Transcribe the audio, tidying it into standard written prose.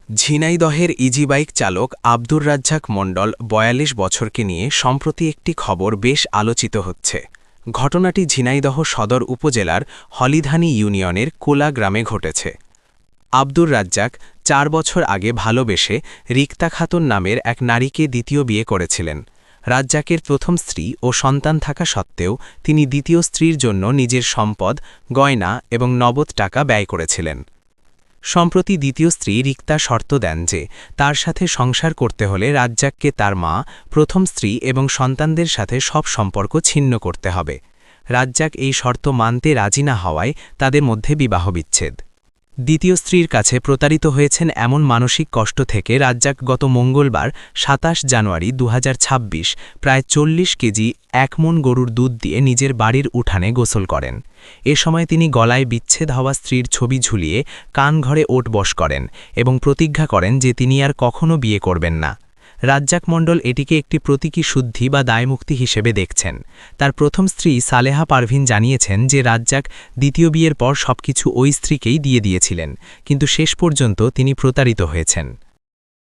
ঝিনাইদহের ইজিবাইক চালক আব্দুর রাজ্জাক মণ্ডল ৪২ বছরকে নিয়ে সম্প্রতি একটি খবর বেশ আলোচিত হচ্ছে। ঘটনাটি ঝিনাইদহ সদর উপজেলার হলিধানী ইউনিয়নের কোলা গ্রামে ঘটেছে। আব্দুর রাজ্জাক ৪ বছর আগে ভালোবেসে রিক্তা খাতুন নামের এক নারীকে দ্বিতীয় বিয়ে করেছিলেন। রাজ্জাকের প্রথম স্ত্রী ও সন্তান থাকা সত্ত্বেও তিনি দ্বিতীয় স্ত্রীর জন্য নিজের সম্পদ, গয়না এবং নগদ টাকা ব্যয় করেছিলেন। সম্প্রতি দ্বিতীয় স্ত্রী রিক্তা শর্ত দেন যে তার সাথে সংসার করতে হলে রাজ্জাককে তার মা, প্রথম স্ত্রী এবং সন্তানদের সাথে সব সম্পর্ক ছিন্ন করতে হবে। রাজ্জাক এই শর্ত মানতে রাজি না হওয়ায় তাদের মধ্যে বিবাহবিচ্ছেদ। দ্বিতীয় স্ত্রীর কাছে প্রতারিত হয়েছেন এমন মানসিক কষ্ট থেকে রাজ্জাক গত মঙ্গলবার ২৭ জানুয়ারি ২০২৬ প্রায় ৪০ কেজি ১ মণ গরুর দুধ দিয়ে নিজের বাড়ির উঠানে গোসল করেন। এ সময় তিনি গলায় বিচ্ছেদ হওয়া স্ত্রীর ছবি ঝুলিয়ে কানঘরে ওঠবস করেন এবং প্রতিজ্ঞা করেন যে তিনি আর কখনও বিয়ে করবেন না। রাজ্জাক মণ্ডল এটিকে একটি প্রতীকী শুদ্ধি বা দায়মুক্তি হিসেবে দেখছেন। তার প্রথম স্ত্রী সালেহা পারভিন জানিয়েছেন যে রাজ্জাক দ্বিতীয় বিয়ের পর সবকিছু ওই স্ত্রীকেই দিয়ে দিয়েছিলেন, কিন্তু শেষ পর্যন্ত তিনি প্রতারিত হয়েছেন।